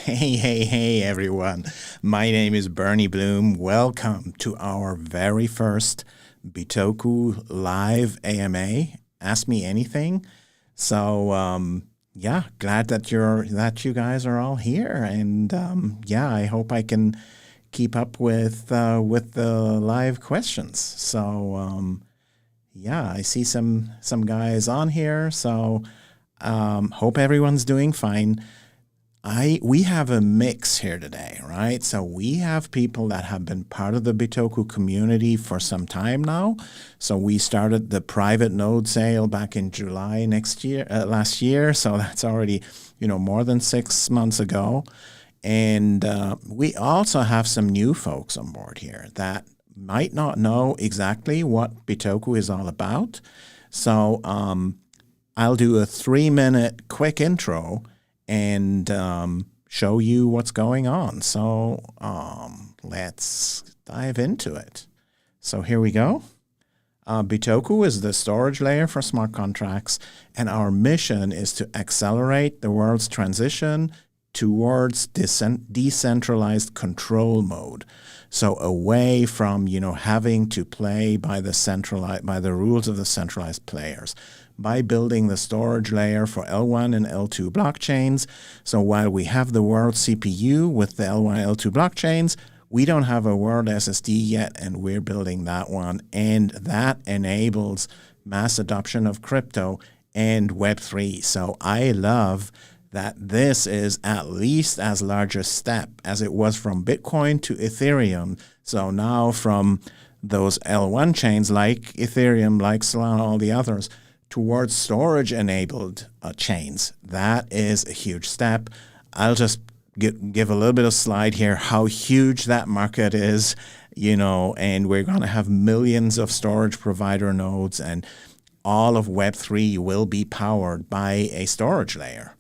Hey, everyone. My name is Bernie Bloom. Welcome to our very first Bitoku live AMA. Ask Me Anything. So, glad that you guys are all here. And I hope I can keep up with the live questions. So, I see some guys on here. So, hope everyone's doing fine. We have a mix here today, right? So we have people that have been part of the Bitoku community for some time now. So we started the private node sale back in July last year. So that's already, more than 6 months ago. And we also have some new folks on board here that might not know exactly what Bitoku is all about. So I'll do a 3-minute quick intro and show you what's going on. So let's dive into it. So here we go. Bitoku is the storage layer for smart contracts, and our mission is to accelerate the world's transition towards decentralized control mode. So away from, having to play by the rules of the centralized players, by building the storage layer for L1 and L2 blockchains. So while we have the world CPU with the L1 and L2 blockchains, we don't have a world SSD yet, and we're building that one. And that enables mass adoption of crypto and Web3. So I love that this is at least as large a step as it was from Bitcoin to Ethereum. So now from those L1 chains like Ethereum, like Solana, all the others, towards storage-enabled chains. That is a huge step. I'll just give a little bit of slide here how huge that market is, and we're going to have millions of storage provider nodes, and all of Web3 will be powered by a storage layer.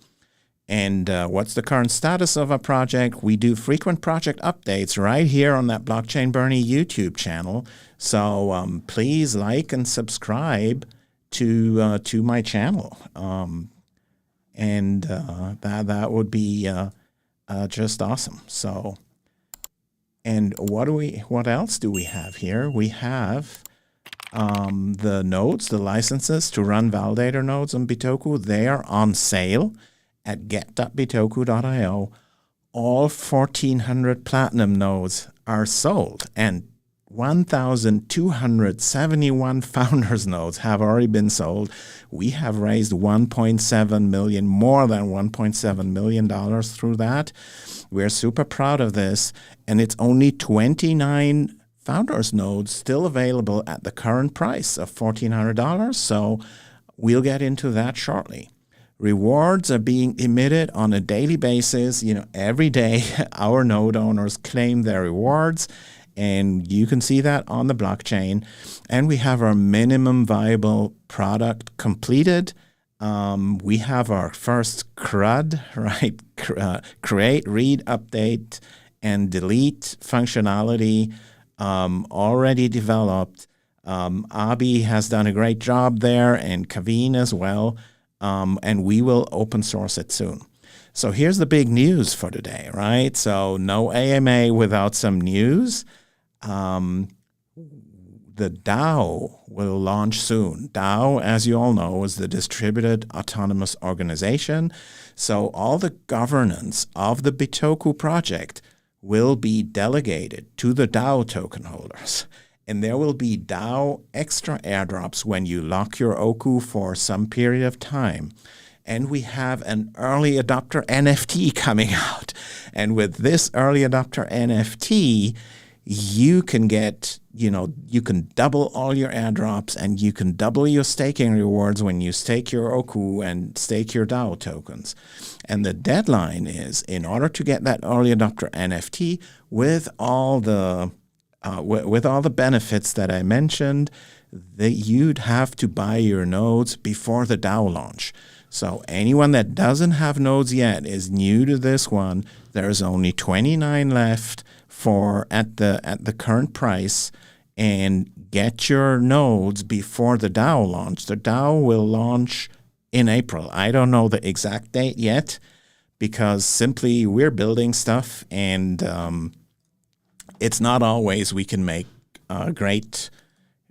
And what's the current status of a project? We do frequent project updates right here on that Blockchain Bernie YouTube channel. So please like and subscribe to my channel, and that would be just awesome. So, and what else do we have here? We have the nodes, the licenses to run validator nodes on Bitoku. They are on sale at get.bitoku.io. All 1,400 platinum nodes are sold, and 1,271 founders nodes have already been sold. We have raised $1.7 million, more than $1.7 million through that. We're super proud of this, and it's only 29 founders nodes still available at the current price of $1,400. So we'll get into that shortly. Rewards are being emitted on a daily basis. Every day our node owners claim their rewards, and you can see that on the blockchain. And we have our minimum viable product completed. We have our first CRUD, right? Create, read, update, and delete functionality already developed. Abi has done a great job there, and Kaveen as well. And we will open source it soon. So here's the big news for today, right? So no AMA without some news. The DAO will launch soon. DAO, as you all know, is the Distributed Autonomous Organization. So all the governance of the Bitoku project will be delegated to the DAO token holders. And there will be DAO extra airdrops when you lock your Oku for some period of time. And we have an early adopter NFT coming out. And with this early adopter NFT, you can get, you can double all your airdrops, and you can double your staking rewards when you stake your Oku and stake your DAO tokens. And the deadline is, in order to get that early adopter NFT with all the benefits that I mentioned, that you'd have to buy your nodes before the DAO launch. So anyone that doesn't have nodes yet is new to this one. There's only 29 left at the current price, and get your nodes before the DAO launch. The DAO will launch in April. I don't know the exact date yet, because simply we're building stuff, and it's not always we can make great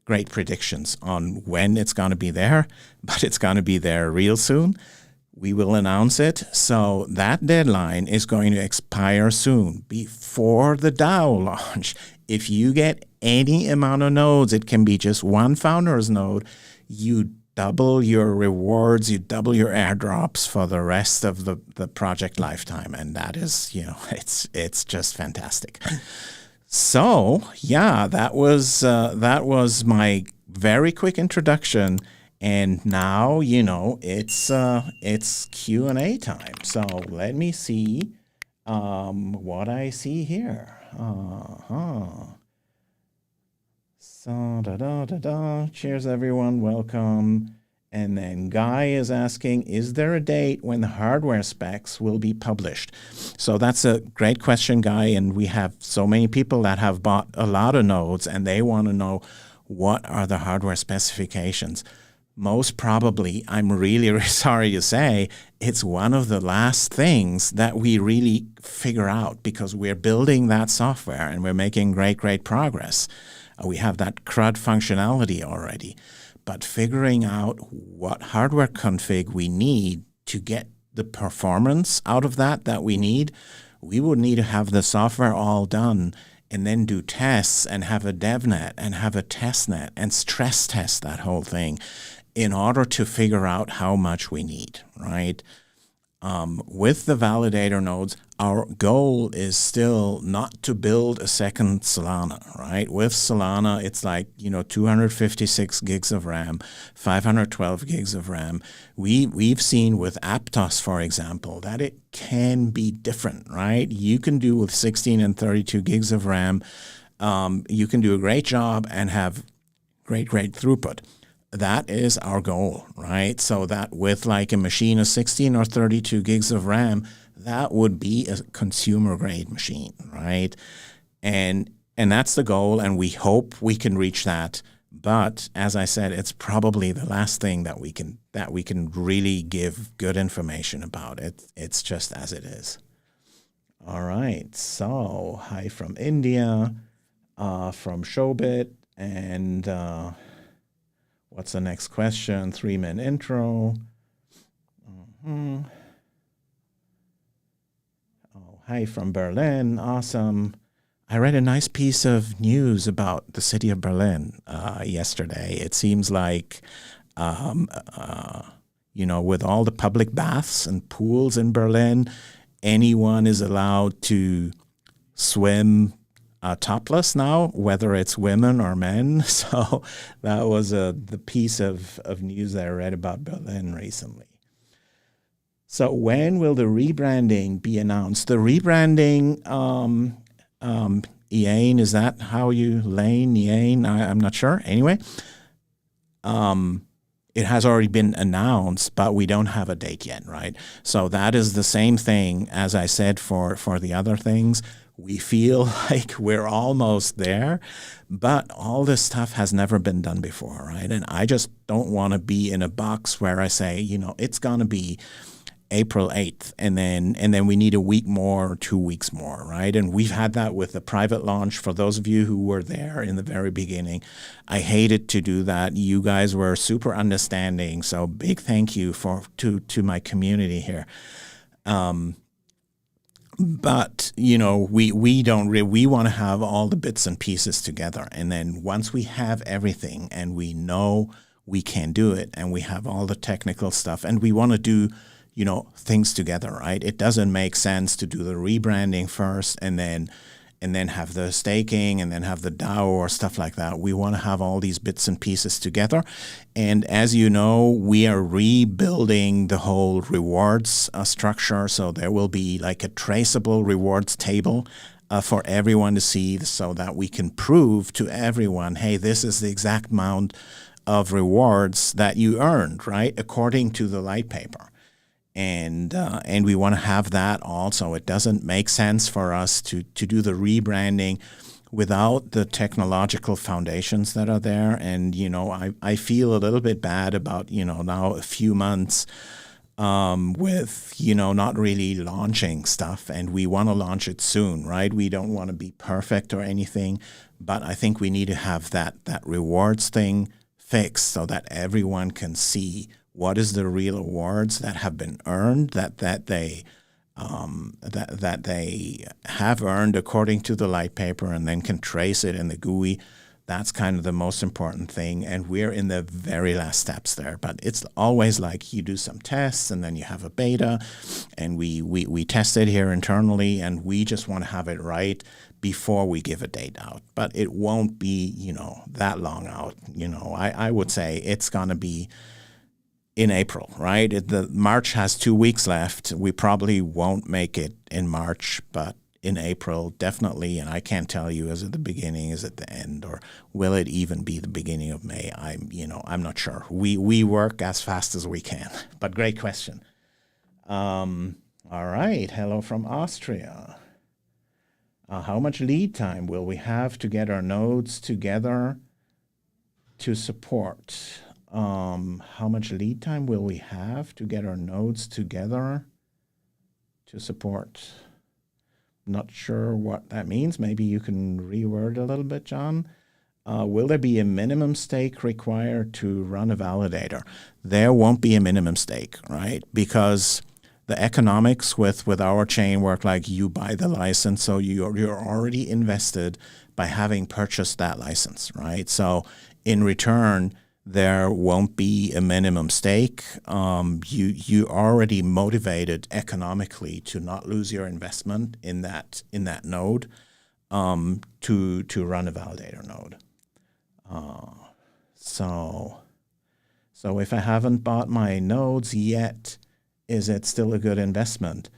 predictions on when it's going to be there, but it's going to be there real soon. We will announce it. So that deadline is going to expire soon, before the DAO launch. If you get any amount of nodes, it can be just one founder's node, you double your rewards, you double your airdrops for the rest of the project lifetime. And that is, it's just fantastic. So yeah, that was my very quick introduction. And now, it's Q&A time. So let me see what I see here. So, cheers, everyone. Welcome. And then Guy is asking, is there a date when the hardware specs will be published? So that's a great question, Guy. And we have so many people that have bought a lot of nodes, and they want to know, what are the hardware specifications? Most probably, I'm really sorry to say, it's one of the last things that we really figure out, because we're building that software and we're making great progress. We have that CRUD functionality already. But figuring out what hardware config we need to get the performance out of that we need, we would need to have the software all done, and then do tests and have a DevNet and have a testnet and stress test that whole thing in order to figure out how much we need, right? With the validator nodes, our goal is still not to build a second Solana, right? With Solana, it's like, 256 gigs of RAM, 512 gigs of RAM. We've seen with Aptos, for example, that it can be different, right? You can do with 16 and 32 gigs of RAM, you can do a great job and have great throughput. That is our goal, right? So that with like a machine of 16 or 32 gigs of RAM, that would be a consumer grade machine, right? And that's the goal, and we hope we can reach that. But as I said, it's probably the last thing that we can really give good information about. It's just as it is. All right. So hi from India, from Showbit, and what's the next question? 3-minute intro. Oh, hi from Berlin. Awesome. I read a nice piece of news about the city of Berlin yesterday. It seems like, with all the public baths and pools in Berlin, anyone is allowed to swim topless now, whether it's women or men. So that was the piece of news that I read about Berlin recently. So when will the rebranding be announced? The rebranding, Ian, is that how you, Lane, Ian? I'm not sure. Anyway, it has already been announced, but we don't have a date yet, right? So that is the same thing as I said for the other things. We feel like we're almost there, but all this stuff has never been done before, right? And I just don't want to be in a box where I say, it's going to be April 8th, and then we need a week more or 2 weeks more, right? And we've had that with the private launch. For those of you who were there in the very beginning, I hated to do that. You guys were super understanding, so big thank you to my community here. But we want to have all the bits and pieces together, and then once we have everything and we know we can do it, and we have all the technical stuff, and we want to do things together, right? It doesn't make sense to do the rebranding first and then have the staking and then have the DAO or stuff like that. We want to have all these bits and pieces together. And as you know, we are rebuilding the whole rewards structure. So there will be like a traceable rewards table for everyone to see, so that we can prove to everyone, hey, this is the exact amount of rewards that you earned, right? According to the light paper. And we want to have that also. It doesn't make sense for us to do the rebranding without the technological foundations that are there. And, I feel a little bit bad about, now a few months with, not really launching stuff, and we want to launch it soon, right? We don't want to be perfect or anything, but I think we need to have that rewards thing fixed so that everyone can see what is the real rewards that have been earned, that they have earned according to the light paper, and then can trace it in the GUI. That's kind of the most important thing, and we're in the very last steps there. But it's always like you do some tests, and then you have a beta, and we test it here internally, and we just want to have it right before we give a date out. But it won't be, that long out. I would say it's going to be in April, right? The March has 2 weeks left. We probably won't make it in March, but in April, definitely. And I can't tell you, is it the beginning, is it the end, or will it even be the beginning of May? I'm not sure. We work as fast as we can, but great question. All right. Hello from Austria. How much lead time will we have to get our nodes together to support? How much lead time will we have to get our nodes together to support? Not sure what that means. Maybe you can reword a little bit, John. Will there be a minimum stake required to run a validator? There won't be a minimum stake, right? Because the economics with our chain work like you buy the license, so you're already invested by having purchased that license, right? So in return, there won't be a minimum stake. You already motivated economically to not lose your investment in that node to run a validator node. So if I haven't bought my nodes yet, is it still a good investment?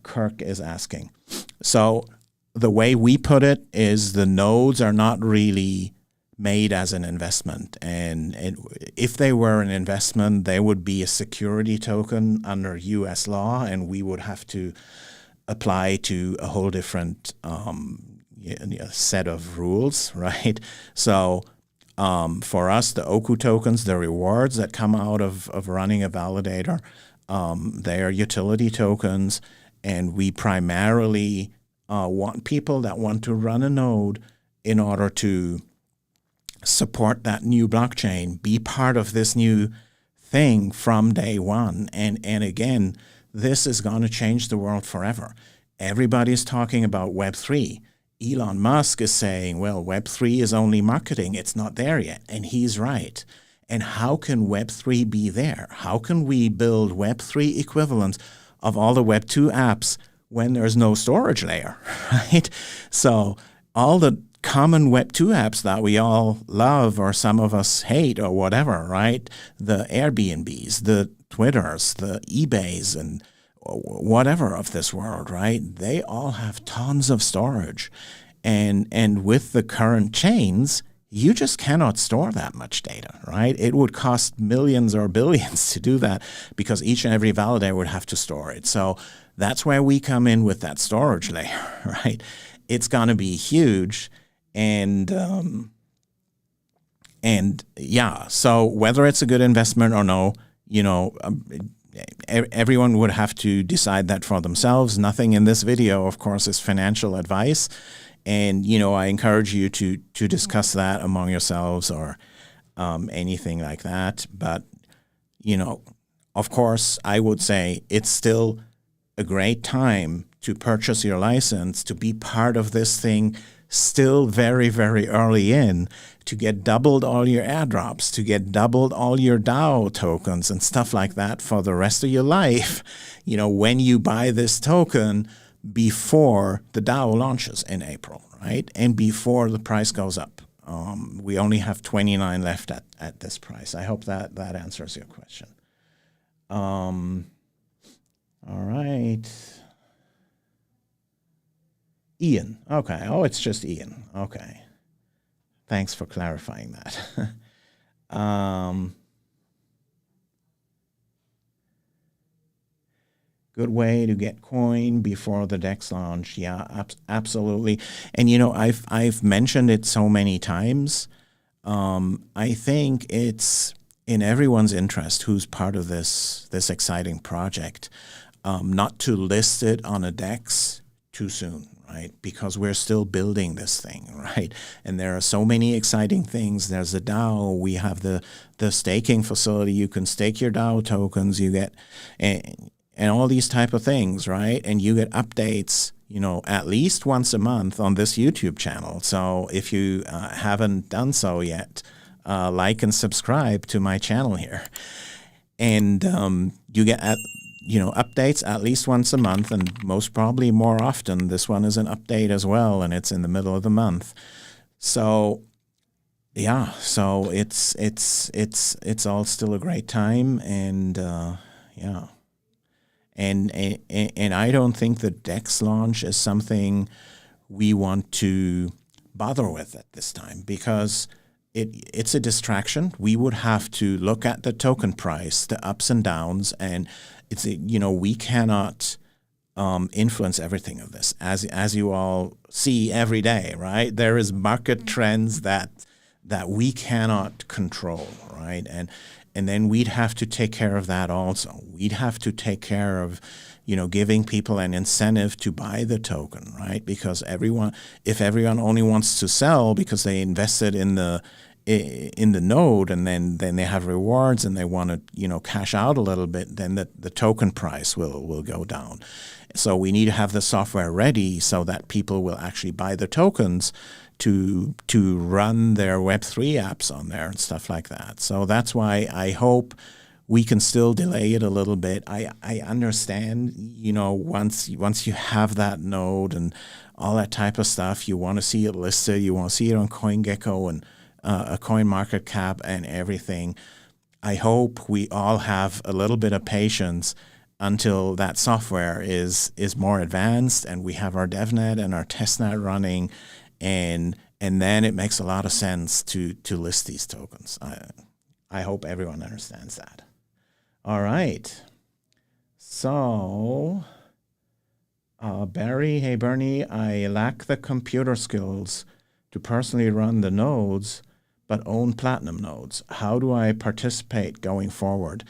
Kirk is asking. So the way we put it is the nodes are not really made as an investment. And if they were an investment, they would be a security token under U.S. law, and we would have to apply to a whole different set of rules, right? So for us, the Oku tokens, the rewards that come out of running a validator, they are utility tokens, and we primarily want people that want to run a node in order to support that new blockchain, be part of this new thing from day one. And again, this is going to change the world forever. Everybody's talking about Web3. Elon Musk is saying, well, Web3 is only marketing. It's not there yet. And he's right. And how can Web3 be there? How can we build Web3 equivalents of all the Web2 apps when there's no storage layer, right? So all the common Web2 apps that we all love, or some of us hate, or whatever, right? The Airbnbs, the Twitters, the eBays, and whatever of this world, right? They all have tons of storage. And with the current chains, you just cannot store that much data, right? It would cost millions or billions to do that, because each and every validator would have to store it. So that's where we come in with that storage layer, right? It's going to be huge. And yeah, so whether it's a good investment or no, everyone would have to decide that for themselves. Nothing in this video, of course, is financial advice. And, I encourage you to discuss that among yourselves, or anything like that. But, of course, I would say it's still a great time to purchase your license, to be part of this thing still very, very early in, to get doubled all your airdrops, to get doubled all your DAO tokens and stuff like that for the rest of your life, when you buy this token before the DAO launches in April, right? And before the price goes up. We only have 29 left at this price. I hope that answers your question. All right. Ian. Okay. Oh, it's just Ian. Okay. Thanks for clarifying that. Good way to get coin before the DEX launch. Yeah, absolutely. And I've mentioned it so many times. I think it's in everyone's interest who's part of this exciting project, not to list it on a DEX too soon, right? Because we're still building this thing, right? And there are so many exciting things. There's a DAO. We have the staking facility. You can stake your DAO tokens. You get and all these type of things, right? And you get updates, at least once a month on this YouTube channel. So if you haven't done so yet, like and subscribe to my channel here. And you get updates at least once a month, and most probably more often. This one is an update as well, and it's in the middle of the month. So yeah, so it's all still a great time, and yeah. And I don't think the DEX launch is something we want to bother with at this time, because it's a distraction. We would have to look at the token price, the ups and downs, and we cannot influence everything of this, as you all see every day, right? There is market trends that we cannot control, right? And then we'd have to take care of that also. We'd have to take care of, giving people an incentive to buy the token, right? Because if everyone only wants to sell because they invested in the node, and then they have rewards and they want to, cash out a little bit, then the token price will go down. So we need to have the software ready so that people will actually buy the tokens to run their Web3 apps on there and stuff like that. So that's why I hope we can still delay it a little bit. I understand, once you have that node and all that type of stuff, you want to see it listed, you want to see it on CoinGecko and a coin market cap and everything. I hope we all have a little bit of patience until that software is more advanced and we have our DevNet and our testnet running, and then it makes a lot of sense to list these tokens. I hope everyone understands that. All right. So, Barry, hey Bernie, I lack the computer skills to personally run the nodes, but own Platinum nodes. How do I participate going forward?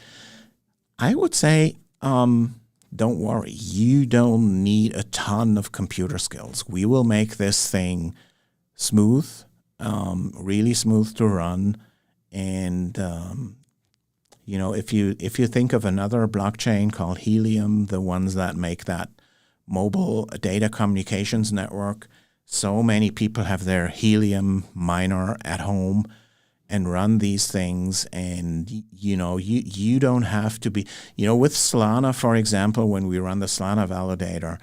I would say, don't worry. You don't need a ton of computer skills. We will make this thing smooth, really smooth to run. And, if you think of another blockchain called Helium, the ones that make that mobile data communications network, so many people have their Helium miner at home and run these things, and you don't have to be, with Solana, for example, when we run the Solana validator,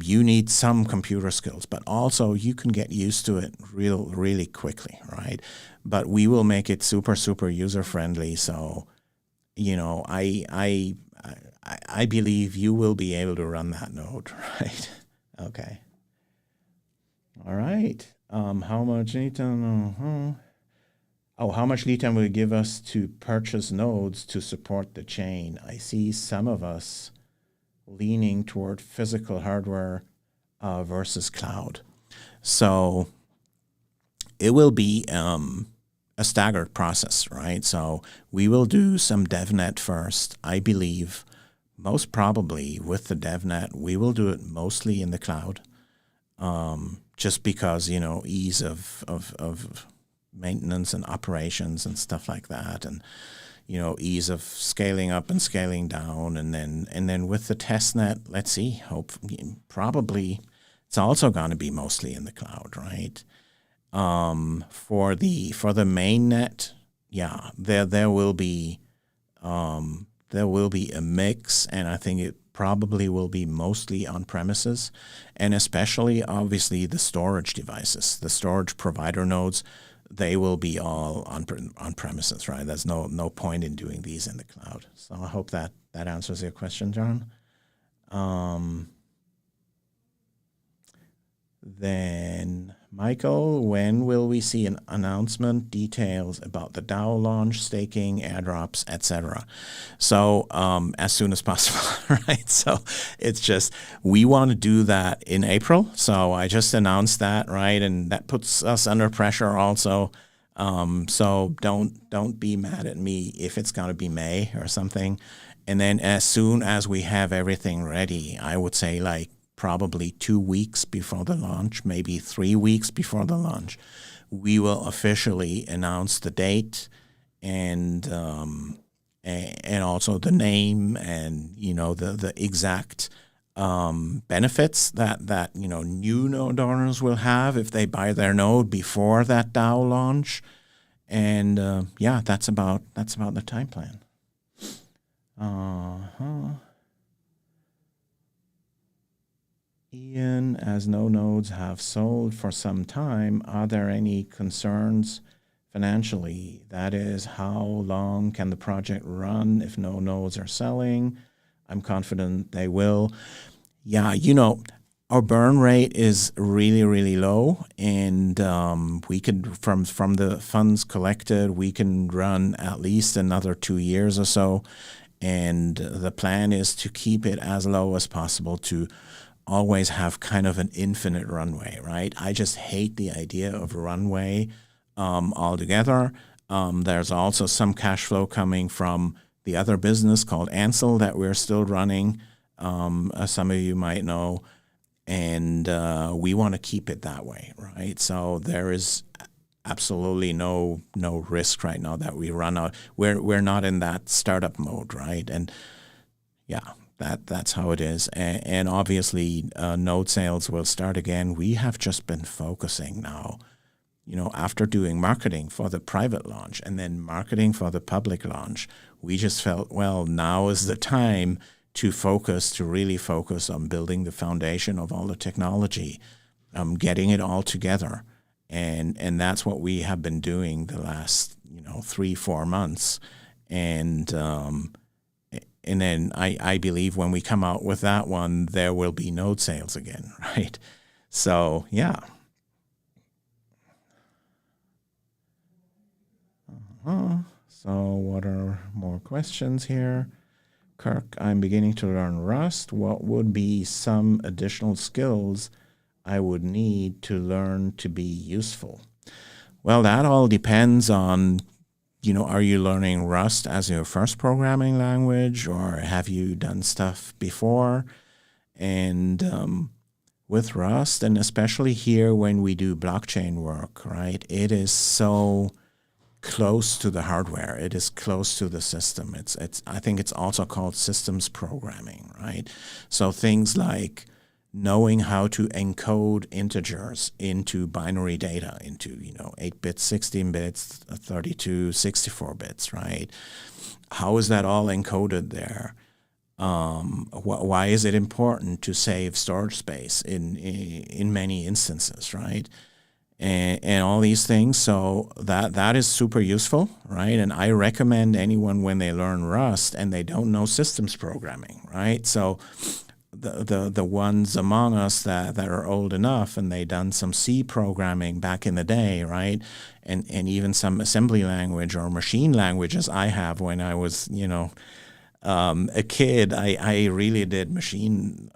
you need some computer skills, but also you can get used to it really quickly, right? But we will make it super, super user friendly. So, I believe you will be able to run that node, right? Okay. All right. How much lead time? How much lead time will it give us to purchase nodes to support the chain? I see some of us leaning toward physical hardware versus cloud. So it will be a staggered process, right? So we will do some DevNet first. I believe most probably with the DevNet, we will do it mostly in the cloud. Just because, ease of maintenance and operations and stuff like that, and, ease of scaling up and scaling down. And then with the testnet, let's see, probably it's also going to be mostly in the cloud, right? For the mainnet, yeah, there will be a mix, and I think it probably will be mostly on premises, and especially obviously the storage devices, the storage provider nodes, they will be all on premises, right? There's no point in doing these in the cloud. So I hope that answers your question, John. Then Michael, when will we see an announcement, details about the DAO launch, staking, airdrops, etc.? So as soon as possible, right? So it's just, we want to do that in April. So I just announced that, right? And that puts us under pressure also. So don't be mad at me if it's going to be May or something. And then as soon as we have everything ready, I would say like probably 2 weeks before the launch, maybe 3 weeks before the launch, we will officially announce the date and and also the name and the exact benefits that new node owners will have if they buy their node before that DAO launch. And yeah, that's about the time plan. Ian, as no nodes have sold for some time, are there any concerns financially? That is, how long can the project run if no nodes are selling? I'm confident they will. Yeah, our burn rate is really, really low, and we could, from the funds collected, we can run at least another 2 years or so. And the plan is to keep it as low as possible to always have kind of an infinite runway, right? I just hate the idea of a runway altogether. There's also some cash flow coming from the other business called Ansel that we're still running, as some of you might know, and we want to keep it that way, right? So there is absolutely no risk right now that we run out. We're not in that startup mode, right? And yeah, that's how it is. And obviously, node sales will start again. We have just been focusing now, after doing marketing for the private launch and then marketing for the public launch. We just felt, well, now is the time to really focus on building the foundation of all the technology, getting it all together. And that's what we have been doing the last 3-4 months, and then I believe when we come out with that one, there will be node sales again, right? So yeah. So what are more questions here? Kirk, I'm beginning to learn Rust. What would be some additional skills I would need to learn to be useful? Well, that all depends on, are you learning Rust as your first programming language, or have you done stuff before? And with Rust, and especially here when we do blockchain work, right, it is so close to the hardware. It is close to the system. I think it's also called systems programming, right? So things like knowing how to encode integers into binary data, into 8 bits, 16 bits, 32, 64 bits, right? How is that all encoded there? Why is it important to save storage space in many instances, right? And all these things. So that is super useful, right? And I recommend anyone when they learn Rust and they don't know systems programming, right? So the ones among us that are old enough and they done some C programming back in the day, right? And even some assembly language or machine languages I have when I was, a kid, I really did machine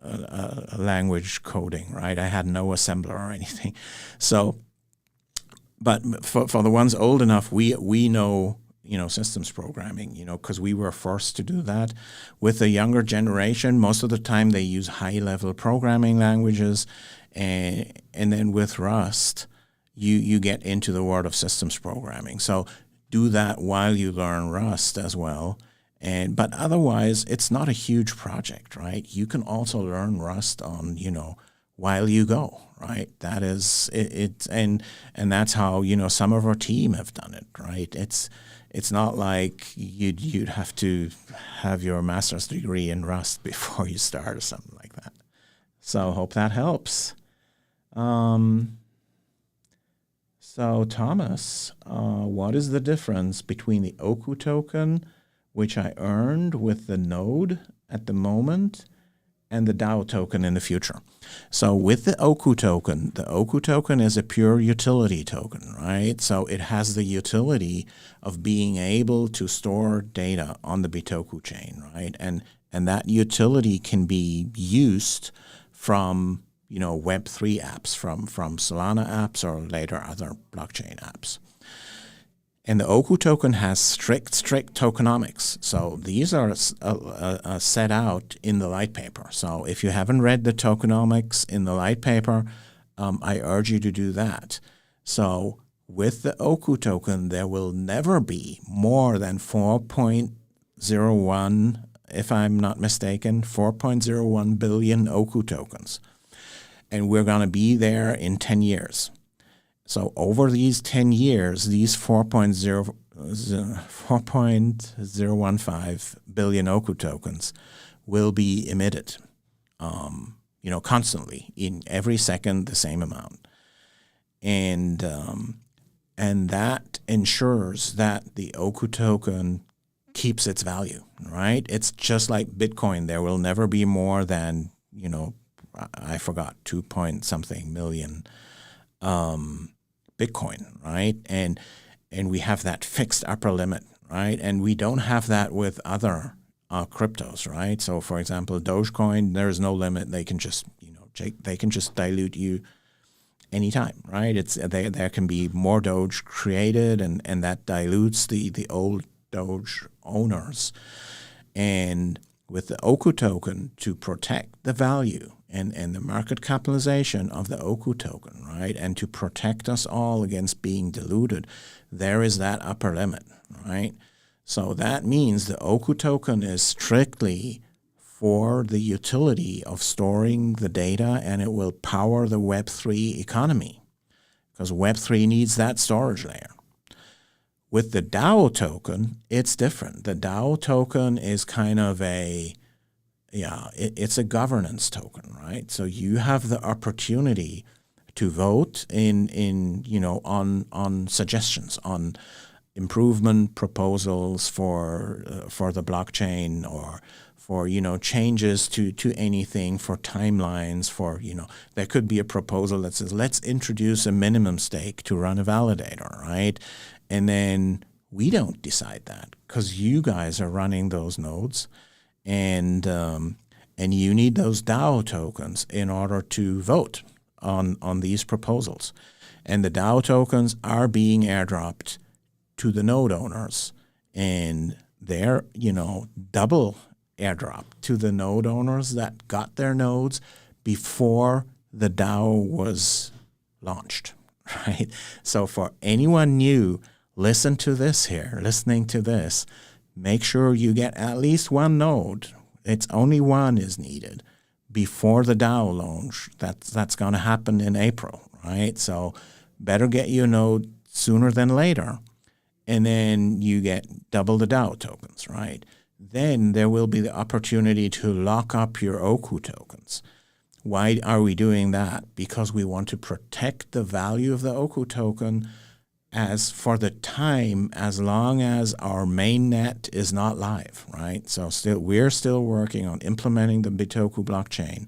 language coding, right? I had no assembler or anything. So, but for the ones old enough, we know, systems programming, because we were forced to do that. With the younger generation, most of the time they use high-level programming languages, and then with Rust, you get into the world of systems programming. So do that while you learn Rust as well. But otherwise, it's not a huge project, right? You can also learn Rust on, while you go, right? That is it, and that's how some of our team have done it, right? It's not like you'd have to have your master's degree in Rust before you start or something like that. So hope that helps. So Thomas, what is the difference between the Oku token, which I earned with the node at the moment, and the DAO token in the future? So with the Oku token is a pure utility token, right? So it has the utility of being able to store data on the Bitoku chain, right? And that utility can be used from Web3 apps, from Solana apps, or later other blockchain apps. And the Oku token has strict tokenomics. So these are set out in the light paper. So if you haven't read the tokenomics in the light paper, I urge you to do that. So with the Oku token, there will never be more than 4.01, if I'm not mistaken, 4.01 billion Oku tokens. And we're going to be there in 10 years. So over these 10 years, these 4.015 billion Oku tokens will be emitted, constantly in every second, the same amount. And that ensures that the Oku token keeps its value, right? It's just like Bitcoin. There will never be more than, I forgot, 2 point something million Bitcoin, right? And we have that fixed upper limit, right? And we don't have that with other cryptos, right? So, for example, Dogecoin, there is no limit. They can just, dilute you anytime, right? There can be more Doge created, and that dilutes the old Doge owners. And with the Oku token, to protect the value and the market capitalization of the Oku token, right, and to protect us all against being diluted, there is that upper limit, right? So that means the Oku token is strictly for the utility of storing the data, and it will power the Web3 economy because Web3 needs that storage layer. With the DAO token, it's different. The DAO token is kind of it's a governance token, right? So you have the opportunity to vote on suggestions, on improvement proposals for the blockchain, or for changes to anything, for timelines, for there could be a proposal that says let's introduce a minimum stake to run a validator, right? And then we don't decide that because you guys are running those nodes, and you need those DAO tokens in order to vote on these proposals. And the DAO tokens are being airdropped to the node owners, and they're double airdrop to the node owners that got their nodes before the DAO was launched, right? So for anyone new, listening to this, make sure you get at least one node. It's only one is needed before the DAO launch. That's going to happen in April, right? So better get your node sooner than later, and then you get double the DAO tokens, right? Then there will be the opportunity to lock up your Oku tokens. Why are we doing that? Because we want to protect the value of the Oku token as for the time as long as our mainnet is not live, right? So we're still working on implementing the Bitoku blockchain,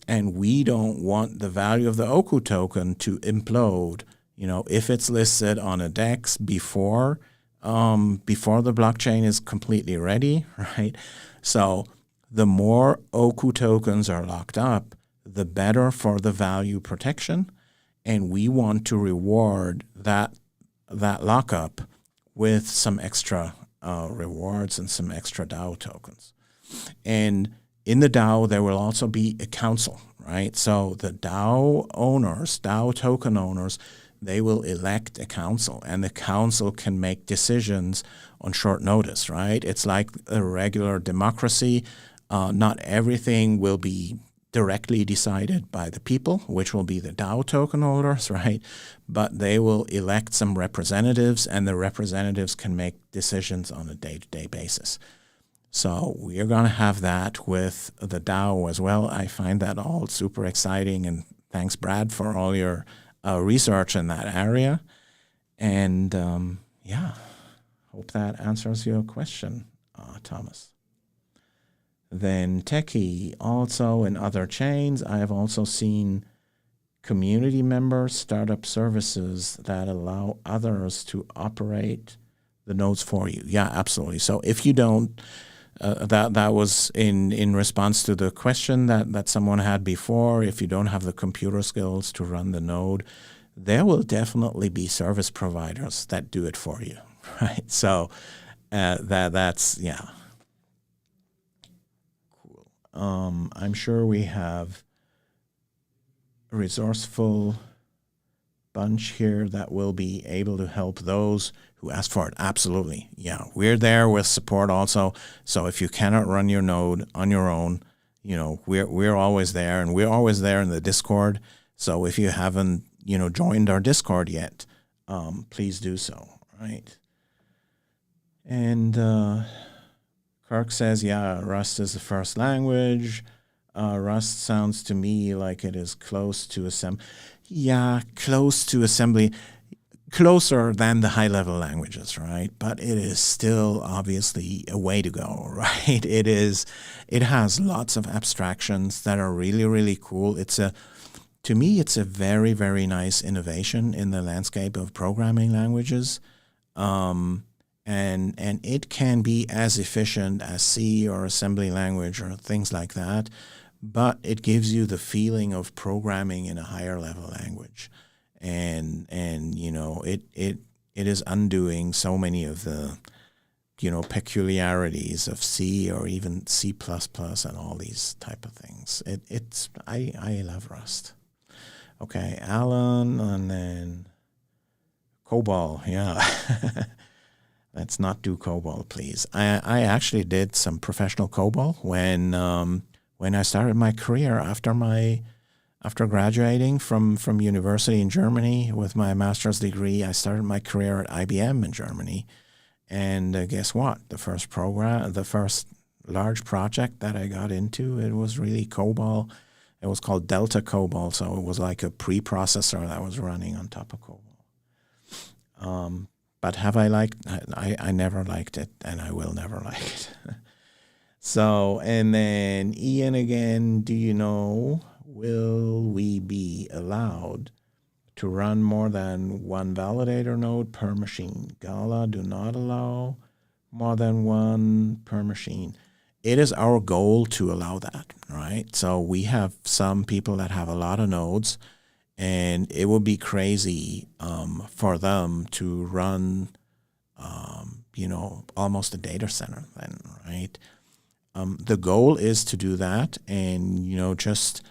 and we don't want the value of the Oku token to implode, if it's listed on a DEX before the blockchain is completely ready, right? So the more Oku tokens are locked up, the better for the value protection, and we want to reward that lockup with some extra rewards and some extra DAO tokens. And in the DAO, there will also be a council, right? So the DAO token owners, they will elect a council, and the council can make decisions on short notice, right? It's like a regular democracy. Not everything will be directly decided by the people, which will be the DAO token holders, right? But they will elect some representatives, and the representatives can make decisions on a day-to-day basis. So we are going to have that with the DAO as well. I find that all super exciting, and thanks, Brad, for all your research in that area. And hope that answers your question, Thomas. Then Techie, also in other chains, I have also seen community members start up services that allow others to operate the nodes for you. Yeah, absolutely. So if you don't, that was in response to the question that someone had before. If you don't have the computer skills to run the node, there will definitely be service providers that do it for you, right? So that's yeah, cool. I'm sure we have a resourceful bunch here that will be able to help those who ask for it. Absolutely. Yeah, we're there with support also. So if you cannot run your node on your own, we're always there, and we're always there in the Discord. So if you haven't, joined our Discord yet, please do so, right? And Kirk says, yeah, Rust is the first language. Rust sounds to me like it is close to assembly. Yeah, close to assembly, closer than the high-level languages, right? But it is still obviously a way to go, right? It has lots of abstractions that are really, really cool. To me, it's a very, very nice innovation in the landscape of programming languages. And it can be as efficient as C or assembly language or things like that, but it gives you the feeling of programming in a higher level language. And it is undoing so many of the peculiarities of C or even C++ and all these type of things. I love Rust. Okay, Alan, and then COBOL. Yeah. Let's not do COBOL, please. I actually did some professional COBOL when I started my career after graduating from university in Germany with my master's degree. I started my career at IBM in Germany, and guess what? The first large project that I got into, it was really COBOL. It was called Delta COBOL, so it was like a preprocessor that was running on top of COBOL. But have I liked? I never liked it, and I will never like it. So, and then Ian again, do you know, will we be allowed to run more than one validator node per machine? Gala do not allow more than one per machine. It is our goal to allow that, right? So we have some people that have a lot of nodes, and it would be crazy for them to run, almost a data center then, right? The goal is to do that, and just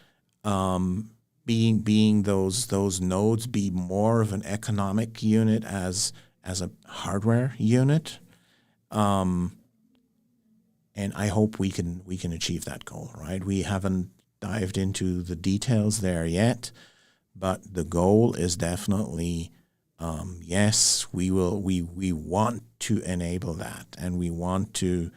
being those nodes be more of an economic unit as a hardware unit, and I hope we can achieve that goal, right? We haven't dived into the details there yet, but the goal is definitely yes, we will. We want to enable that, and we want to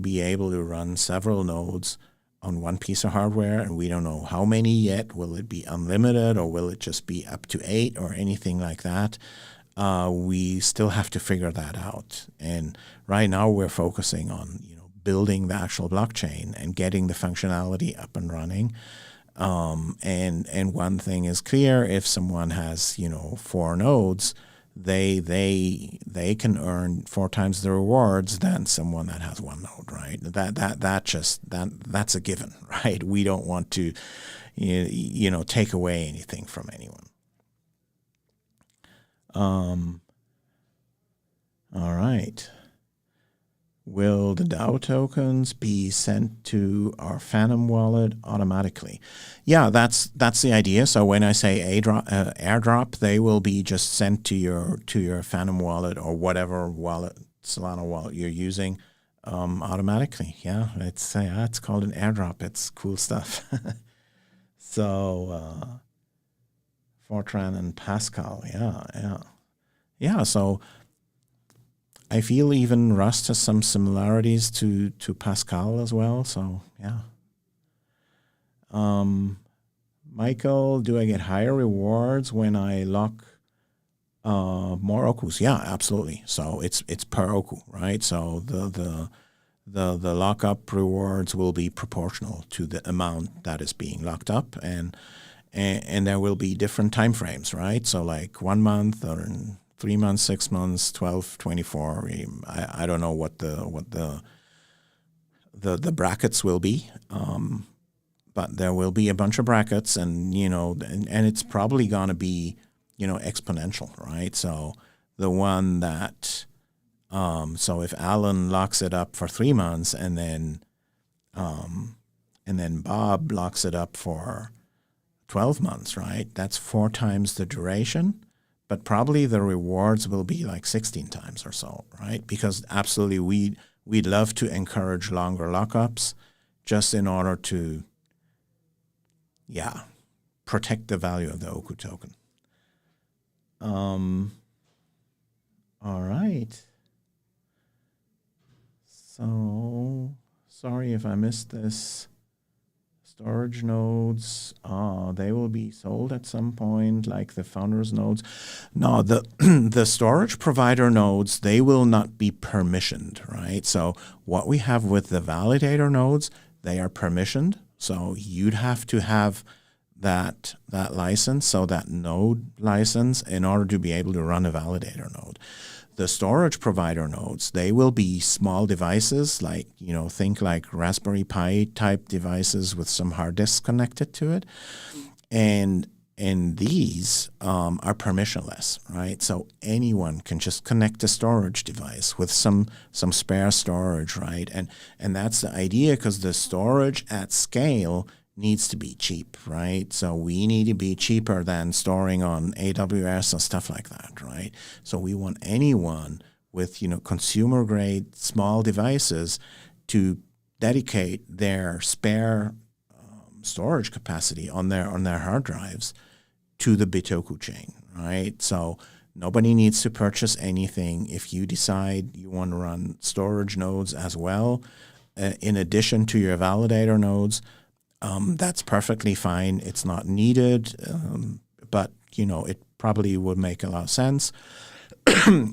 be able to run several nodes on one piece of hardware, and we don't know how many yet. Will it be unlimited, or will it just be up to 8 or anything like that? We still have to figure that out. And right now we're focusing on building the actual blockchain and getting the functionality up and running. And one thing is clear: if someone has 4 nodes, they can earn 4 times the rewards than someone that has 1 node, right? That's a given, right? We don't want to take away anything from anyone. All right. Will the DAO tokens be sent to our Phantom wallet automatically? Yeah, that's the idea. So when I say airdrop, they will be just sent to your Phantom wallet or whatever wallet, Solana wallet you're using, automatically. Yeah, it's called an airdrop. It's cool stuff. So Fortran and Pascal, yeah. So I feel even Rust has some similarities to Pascal as well. So yeah. Michael, do I get higher rewards when I lock more okus? Yeah, absolutely. So it's per oku, right? So the lockup rewards will be proportional to the amount that is being locked up, and there will be different time frames, right? So like 1 month or 3 months, 6 months, 12, 24. I don't know what the brackets will be, but there will be a bunch of brackets, and and it's probably going to be exponential, right? So the one that, so if Alan locks it up for 3 months and then Bob locks it up for 12 months, right? That's 4 times the duration, but probably the rewards will be like 16 times or so, right? Because absolutely we'd love to encourage longer lockups just in order to, protect the value of the Oku token. All right. So sorry if I missed this. Storage nodes, they will be sold at some point, like the founders nodes. No, the storage provider nodes, they will not be permissioned, right? So what we have with the validator nodes, they are permissioned. So you'd have to have that license, so that node license, in order to be able to run a validator node. The storage provider nodes, they will be small devices, like, think like Raspberry Pi type devices with some hard disks connected to it. And these are permissionless, right? So anyone can just connect a storage device with some spare storage, right? And that's the idea, because the storage at scale needs to be cheap, right? So we need to be cheaper than storing on AWS or stuff like that, right? So we want anyone with, consumer grade small devices to dedicate their spare storage capacity on their hard drives to the Bitoku chain, right? So nobody needs to purchase anything. If you decide you want to run storage nodes as well, in addition to your validator nodes, that's perfectly fine. It's not needed, but it probably would make a lot of sense.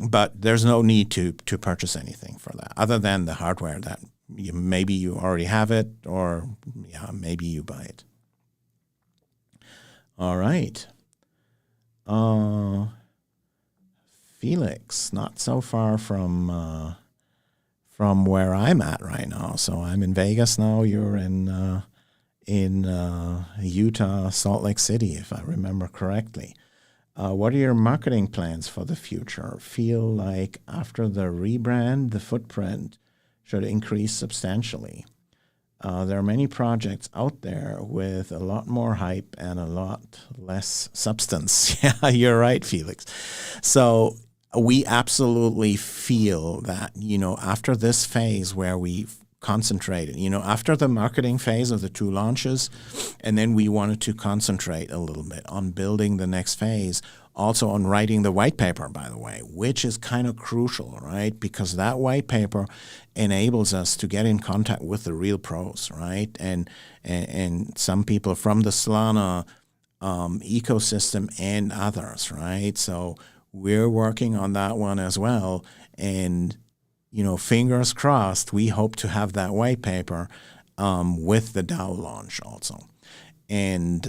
But there's no need to purchase anything for that, other than the hardware that maybe you already have it, or maybe you buy it. All right. Felix, not so far from where I'm at right now. So I'm in Vegas now. You're in Utah, Salt Lake City, if I remember correctly. What are your marketing plans for the future? Feel like after the rebrand, the footprint should increase substantially. There are many projects out there with a lot more hype and a lot less substance. Yeah, you're right, Felix. So we absolutely feel that, after this phase where we've concentrated, after the marketing phase of the 2 launches, and then we wanted to concentrate a little bit on building the next phase, also on writing the white paper, by the way, which is kind of crucial, right? Because that white paper enables us to get in contact with the real pros, right? And some people from the Solana ecosystem and others, right? So we're working on that one as well. And fingers crossed, we hope to have that white paper with the DAO launch also. And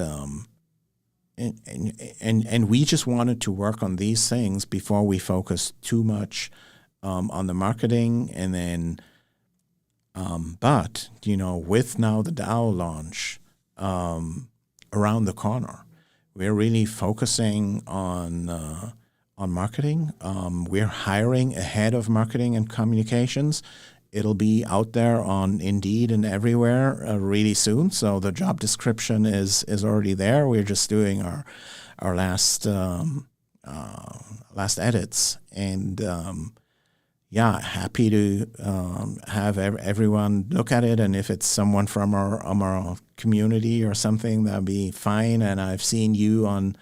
we just wanted to work on these things before we focus too much on the marketing. And then, but with now the DAO launch around the corner, we're really focusing on marketing. We're hiring a head of marketing and communications. It'll be out there on Indeed and everywhere really soon. So the job description is already there. We're just doing our last edits, and happy to have everyone look at it. And if it's someone from our community or something, that'd be fine. And I've seen you on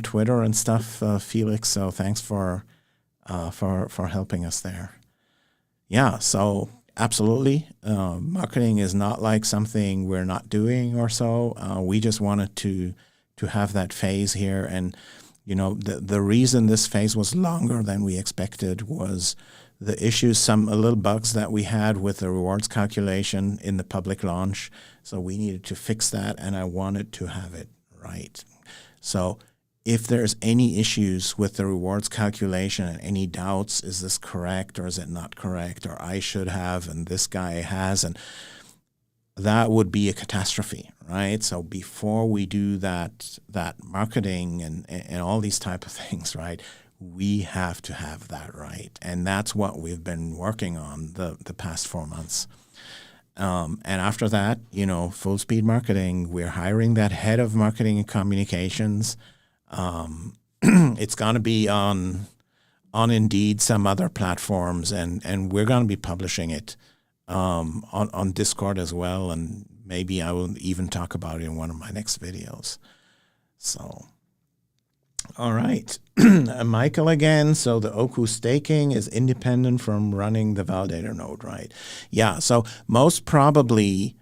Twitter and stuff, Felix. So thanks for helping us there. Yeah, so absolutely. Marketing is not like something we're not doing or so. We just wanted to have that phase here. And, the reason this phase was longer than we expected was the issues, a little bugs that we had with the rewards calculation in the public launch. So we needed to fix that, and I wanted to have it right. So if there's any issues with the rewards calculation and any doubts, is this correct or is it not correct, or I should have and this guy has, and that would be a catastrophe, right? So before we do that marketing and all these type of things, right, we have to have that right. And that's what we've been working on the past 4 months. And after that, full speed marketing, we're hiring that head of marketing and communications. It's going to be on Indeed, some other platforms, and we're going to be publishing it on Discord as well. And maybe I will even talk about it in one of my next videos. So, all right. Michael again. So the Oku staking is independent from running the validator node, right? Yeah. So most probably,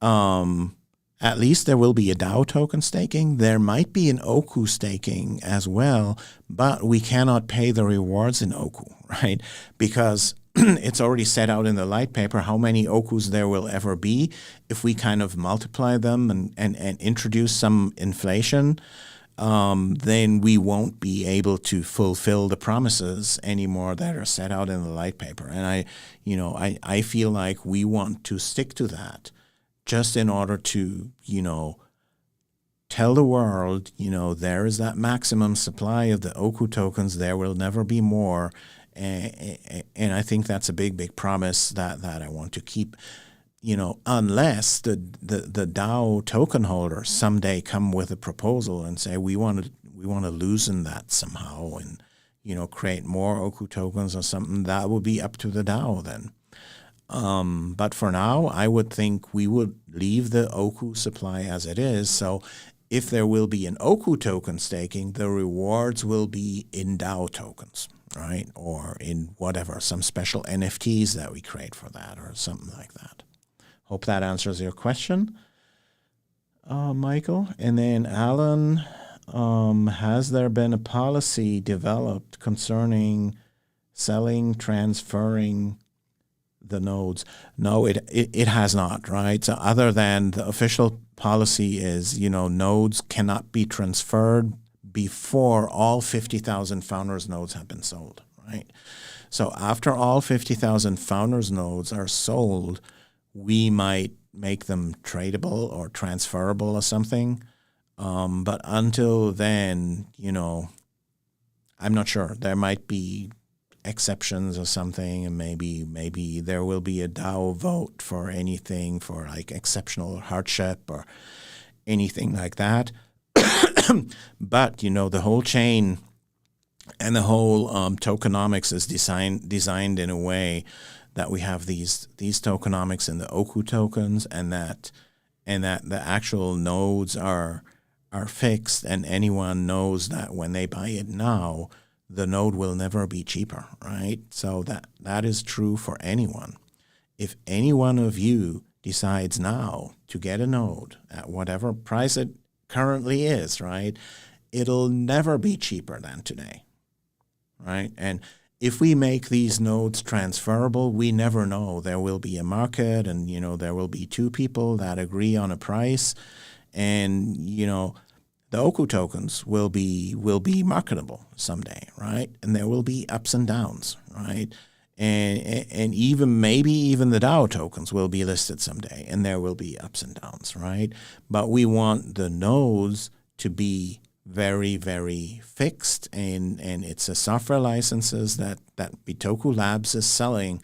at least there will be a DAO token staking. There might be an Oku staking as well, but we cannot pay the rewards in Oku, right? Because it's already set out in the light paper how many Okus there will ever be. If we kind of multiply them and introduce some inflation, then we won't be able to fulfill the promises anymore that are set out in the light paper. And I feel like we want to stick to that just in order to, tell the world, there is that maximum supply of the Oku tokens. There will never be more. And I think that's a big, big promise that I want to keep. Unless the DAO token holders someday come with a proposal and say we want to loosen that somehow and create more Oku tokens or something, that would be up to the DAO then. But for now, I would think we would leave the Oku supply as it is. So if there will be an Oku token staking, the rewards will be in DAO tokens, right? Or in whatever, some special NFTs that we create for that or something like that. Hope that answers your question, Michael. And then Alan, has there been a policy developed concerning selling, transferring the nodes? No, it has not, right? So other than the official policy is, nodes cannot be transferred before all 50,000 founders nodes have been sold, right? So after all 50,000 founders nodes are sold, we might make them tradable or transferable or something. But until then, I'm not sure. There might be exceptions or something, and maybe there will be a DAO vote for anything for like exceptional hardship or anything like that. But, the whole chain and the whole tokenomics is designed in a way that we have these tokenomics in the Oku tokens, and that the actual nodes are fixed, and anyone knows that when they buy it now, the node will never be cheaper, right? So that is true for anyone. If any one of you decides now to get a node at whatever price it currently is, right, it'll never be cheaper than today, right? And if we make these nodes transferable, we never know. There will be a market, and there will be two people that agree on a price, and the Oku tokens will be marketable someday, right? And there will be ups and downs, right? And even maybe the DAO tokens will be listed someday, and there will be ups and downs, right? But we want the nodes to be very, very fixed, and it's a software licenses that Bitoku Labs is selling,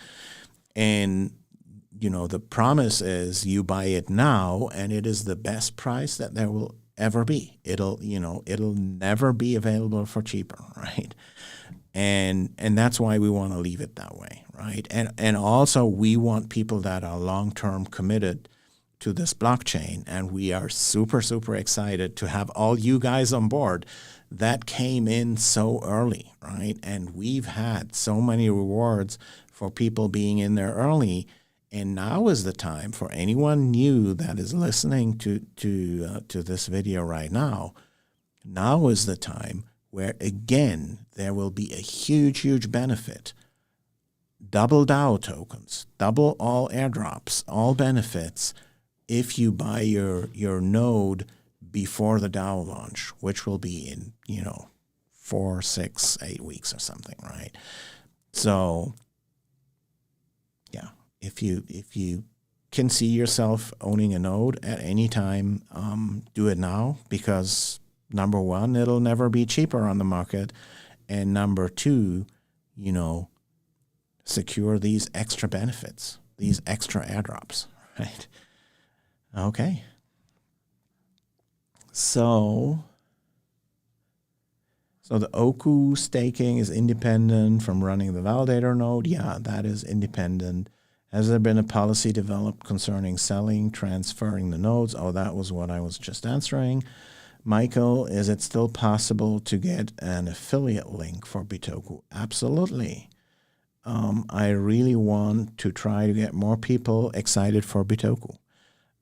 and the promise is you buy it now, and it is the best price that there will ever be. It'll never be available for cheaper, right? And that's why we want to leave it that way, right? And also we want people that are long-term committed to this blockchain, and we are super, super excited to have all you guys on board that came in so early, right? And we've had so many rewards for people being in there early, and now is the time for anyone new that is listening to this video right now. Now is the time where, again, there will be a huge, huge benefit. Double DAO tokens, double all airdrops, all benefits, if you buy your node before the DAO launch, which will be in 4, 6, 8 weeks or something, right? So yeah, if you can see yourself owning a node at any time, do it now, because number one, it'll never be cheaper on the market, And number two, secure these extra benefits, these extra airdrops, right? Okay. So the Oku staking is independent from running the validator node. Yeah, that is independent. Has there been a policy developed concerning selling, transferring the nodes? Oh, that was what I was just answering. Michael, is it still possible to get an affiliate link for Bitoku? Absolutely. I really want to try to get more people excited for Bitoku.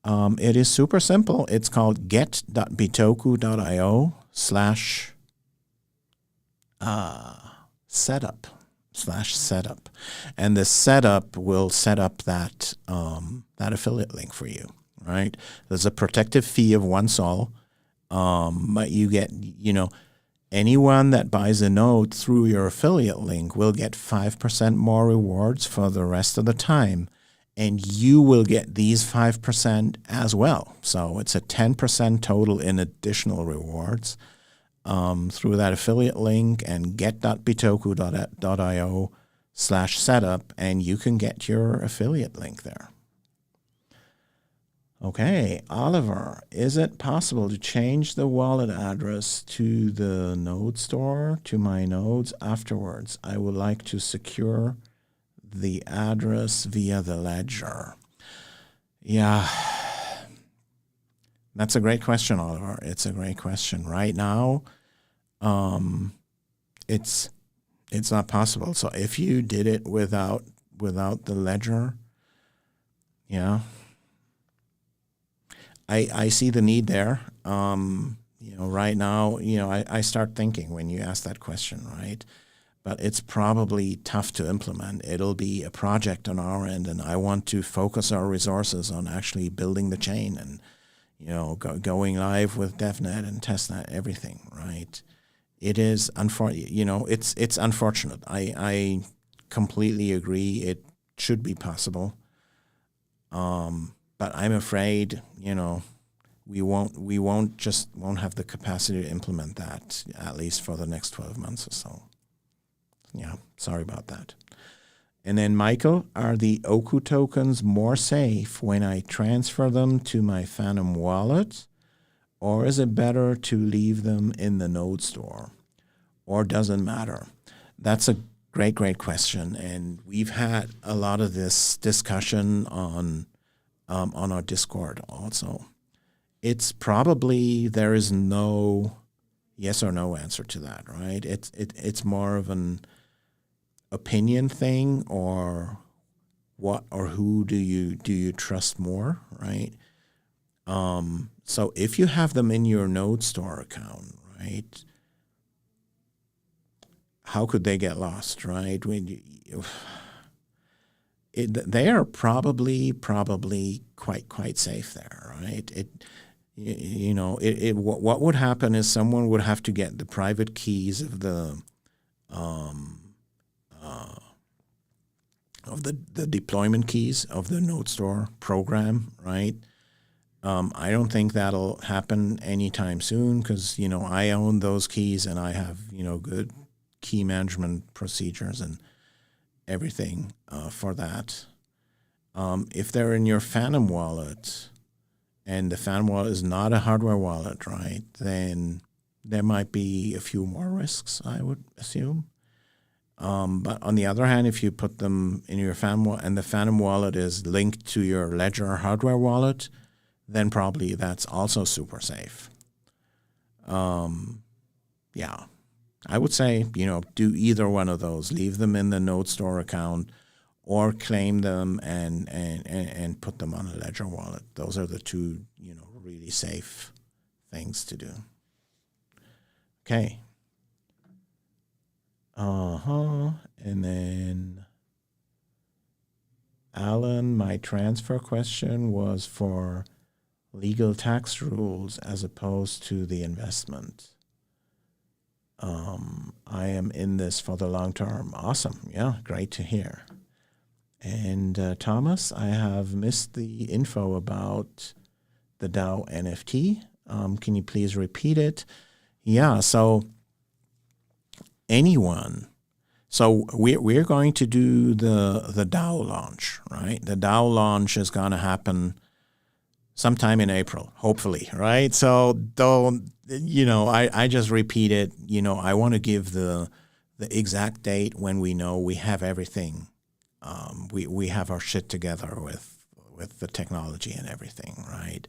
It is super simple. It's called get.bitoku.io/setup. And the setup will set up that affiliate link for you, right? There's a protective fee of 1 sol, but you get, anyone that buys a node through your affiliate link will get 5% more rewards for the rest of the time. And you will get these 5% as well. So it's a 10% total in additional rewards through that affiliate link and get.bitoku.io/setup, and you can get your affiliate link there. Okay, Oliver, is it possible to change the wallet address to the node store to my nodes afterwards? I would like to secure the address via the ledger. Yeah, that's a great question, Oliver. It's a great question. Right now, it's not possible. So if you did it without the ledger, yeah, I see the need there. Right now, I start thinking when you ask that question, right? But it's probably tough to implement. It'll be a project on our end, and I want to focus our resources on actually building the chain and, going live with DevNet and testnet, everything, right? It is it's unfortunate. I completely agree. It should be possible, but I'm afraid, we won't have the capacity to implement that, at least for the next 12 months or so. Yeah, sorry about that. And then, Michael, are the Oku tokens more safe when I transfer them to my Phantom wallet, or is it better to leave them in the node store, or doesn't matter? That's a great question, and we've had a lot of this discussion on our Discord also. It's probably, there is no yes or no answer to that, right? It's more of an opinion thing, or what or who do you trust more, right? So if you have them in your node store account, right, how could they get lost, right? They are probably quite safe there, right? What would happen is someone would have to get the private keys of the deployment keys of the node store program, right? I don't think that'll happen anytime soon because, I own those keys and I have, good key management procedures and everything for that. If they're in your Phantom wallet and the Phantom wallet is not a hardware wallet, right, then there might be a few more risks, I would assume. But on the other hand, if you put them in your Phantom wallet and the Phantom wallet is linked to your Ledger hardware wallet, then probably that's also super safe. Yeah, I would say, do either one of those. Leave them in the node store account or claim them and put them on a Ledger wallet. Those are the two, really safe things to do. Okay. And then Alan, my transfer question was for legal tax rules as opposed to the investment. I am in this for the long term. Awesome. Yeah, great to hear. And Thomas, I have missed the info about the DAO NFT. Can you please repeat it? Yeah, so anyone. So we're going to do the DAO launch, right? The DAO launch is going to happen sometime in April, hopefully, right? So don't, I just repeat it. I want to give the exact date when we know we have everything. We have our shit together with the technology and everything, right?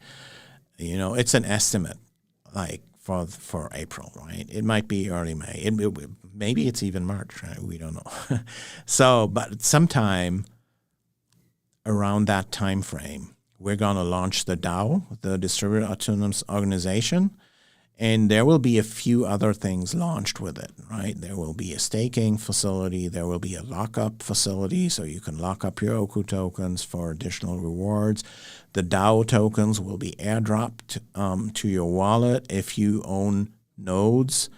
It's an estimate, like for April, right? It might be early May. Maybe it's even March, right? We don't know. So, but sometime around that time frame, we're going to launch the DAO, the Distributed Autonomous Organization, and there will be a few other things launched with it, right? There will be a staking facility. There will be a lockup facility, so you can lock up your Oku tokens for additional rewards. The DAO tokens will be airdropped to your wallet if you own nodes.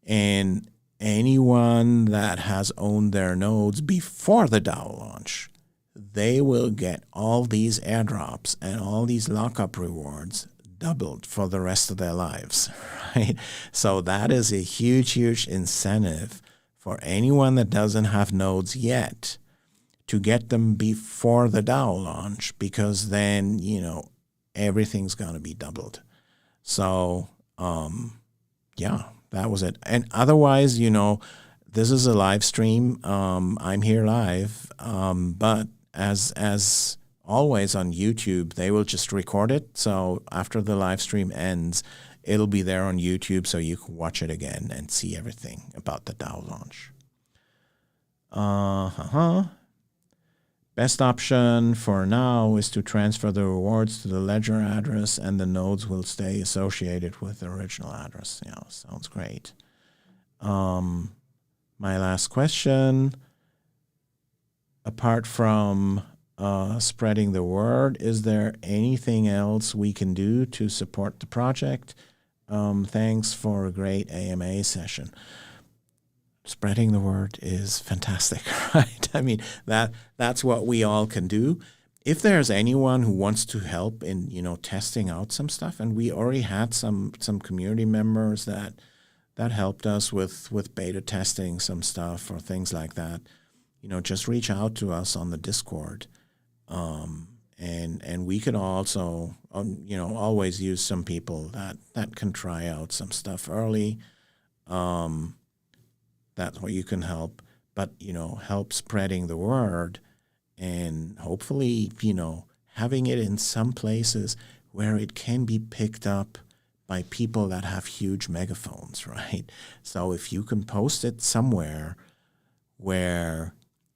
And anyone that has owned their nodes before the DAO launch, they will get all these airdrops and all these lockup rewards doubled for the rest of their lives, right? So that is a huge, huge incentive for anyone that doesn't have nodes yet to get them before the DAO launch, because then, everything's going to be doubled. So, yeah, that was it. And otherwise, this is a live stream. I'm here live, but as always on YouTube, they will just record it. So after the live stream ends, it'll be there on YouTube, so you can watch it again and see everything about the DAO launch. Best option for now is to transfer the rewards to the ledger address, and the nodes will stay associated with the original address. Yeah, sounds great. My last question, apart from spreading the word, is there anything else we can do to support the project? Thanks for a great AMA session. Spreading the word is fantastic, right? I mean, that's what we all can do. If there's anyone who wants to help in, testing out some stuff, and we already had some community members that helped us with beta testing some stuff or things like that, just reach out to us on the Discord. And we could also, always use some people that can try out some stuff early. That's where you can help, but, help spreading the word, and hopefully, having it in some places where it can be picked up by people that have huge megaphones, right? So if you can post it somewhere where,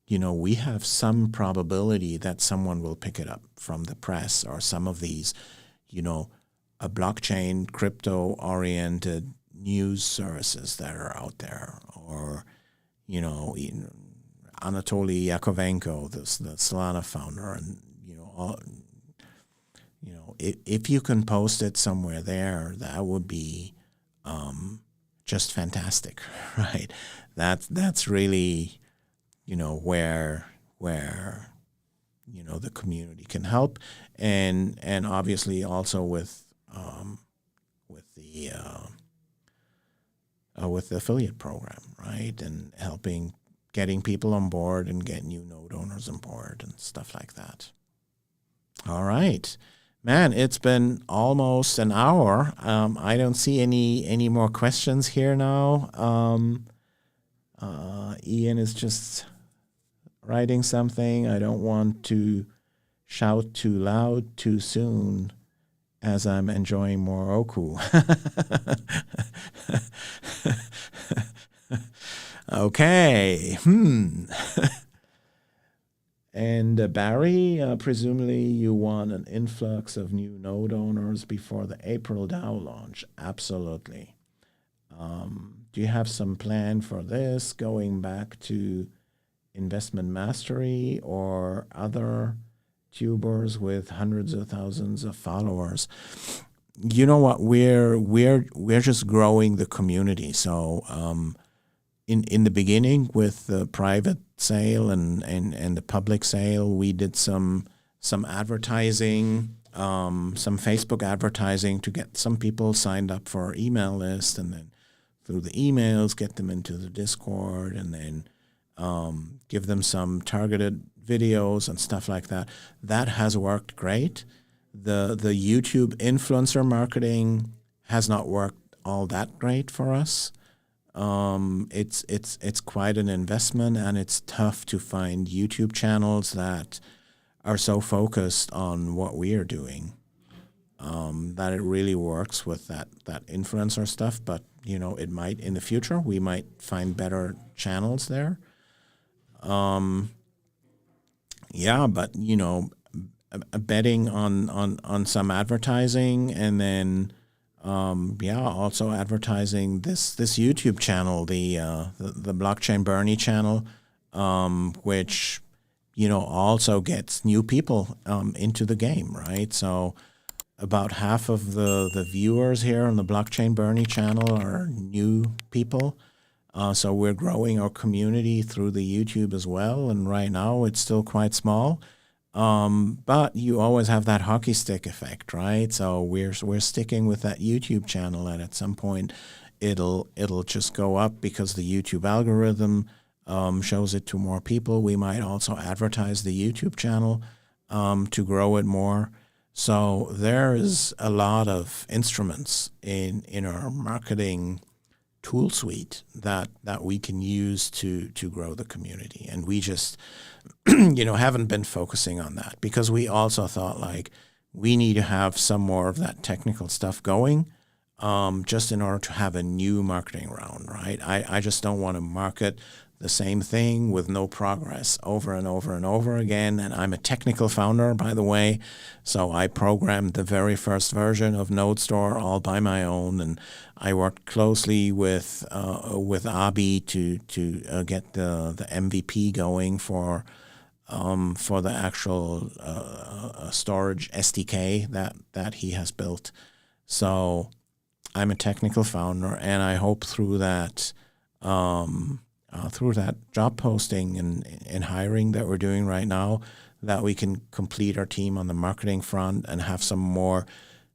we have some probability that someone will pick it up from the press or some of these, a blockchain, crypto-oriented news services that are out there, or, Anatoly Yakovenko, the Solana founder, and, if you can post it somewhere there, that would be just fantastic, right? That's really, where the community can help, and obviously also with the affiliate program, right, and getting people on board and getting new node owners on board and stuff like that. All right, man, it's been almost an hour. I don't see any more questions here now. Ian is just writing something. I don't want to shout too loud too soon, as I'm enjoying more Oku. Okay. And Barry, presumably you want an influx of new node owners before the April DAO launch. Absolutely. Do you have some plan for this, going back to Investment Mastery or other tubers with hundreds of thousands of followers? You know what? We're just growing the community. So in the beginning, with the private sale and the public sale, we did some advertising, some Facebook advertising to get some people signed up for our email list, and then through the emails, get them into the Discord, and then give them some targeted videos and stuff like that. That has worked great. The YouTube influencer marketing has not worked all that great for us. It's quite an investment, and it's tough to find YouTube channels that are so focused on what we are doing that it really works with that influencer stuff. But it might in the future. We might find better channels there. But betting on some advertising, and then also advertising this YouTube channel, the Blockchain Bernie channel, which also gets new people into the game, right? So about half of the viewers here on the Blockchain Bernie channel are new people. So we're growing our community through the YouTube as well, and right now it's still quite small. But you always have that hockey stick effect, right? So we're sticking with that YouTube channel, and at some point it'll just go up because the YouTube algorithm shows it to more people. We might also advertise the YouTube channel to grow it more. So there's a lot of instruments in our marketing tool suite that we can use to grow the community. And we just, haven't been focusing on that because we also thought we need to have some more of that technical stuff going just in order to have a new marketing round, right? I just don't want to market the same thing with no progress over and over and over again. And I'm a technical founder, by the way, so I programmed the very first version of Node Store all by my own, and I worked closely with Abi to get the MVP going for the actual storage SDK that he has built. So I'm a technical founder, and I hope through that job posting and hiring that we're doing right now, that we can complete our team on the marketing front and have some more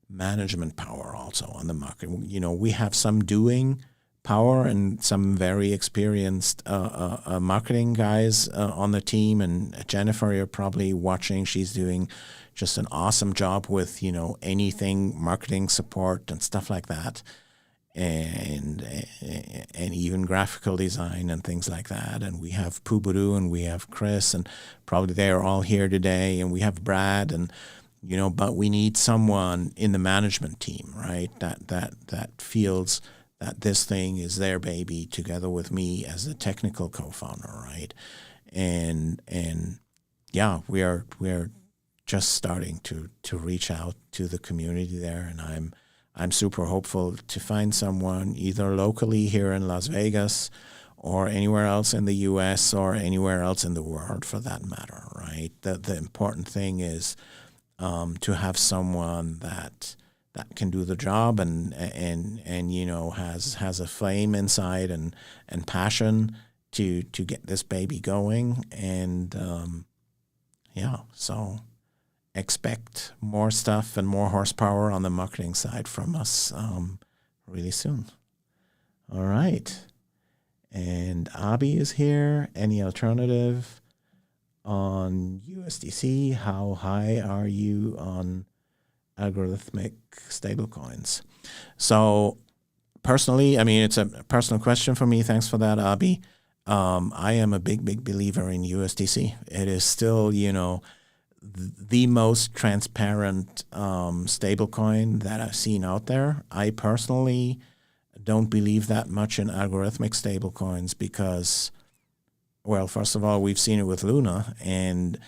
management power also on the market. We have some doing power and some very experienced marketing guys on the team. And Jennifer, you're probably watching. She's doing just an awesome job with, anything marketing support and stuff like that. And even graphical design and things like that. And we have Pubudu and we have Chris, and probably they are all here today. And we have Brad, and but we need someone in the management team, right? That feels that this thing is their baby, together with me as the technical co-founder, right? And we are just starting to reach out to the community there, and I'm super hopeful to find someone either locally here in Las Vegas or anywhere else in the U.S. or anywhere else in the world for that matter, right? The important thing is to have someone that can do the job and has a flame inside and passion to get this baby going. And so expect more stuff and more horsepower on the marketing side from us really soon. All right. And Abi is here. Any alternative on USDC? How high are you on algorithmic stablecoins? So personally, it's a personal question for me. Thanks for that, Abi. I am a big believer in USDC. It is still, the most transparent stablecoin that I've seen out there. I personally don't believe that much in algorithmic stablecoins because, well, first of all, we've seen it with Luna, and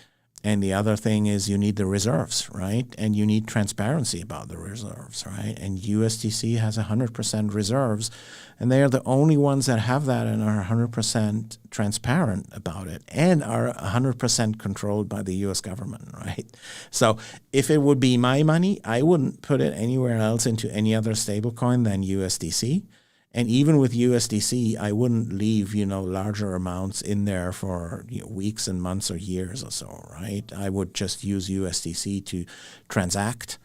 the other thing is you need the reserves, right? And you need transparency about the reserves, right? And USDC has 100% reserves, and they are the only ones that have that and are 100% transparent about it and are 100% controlled by the U.S. government, right? So if it would be my money, I wouldn't put it anywhere else into any other stablecoin than USDC. And even with USDC, I wouldn't leave, larger amounts in there for weeks and months or years or so, right? I would just use USDC to transact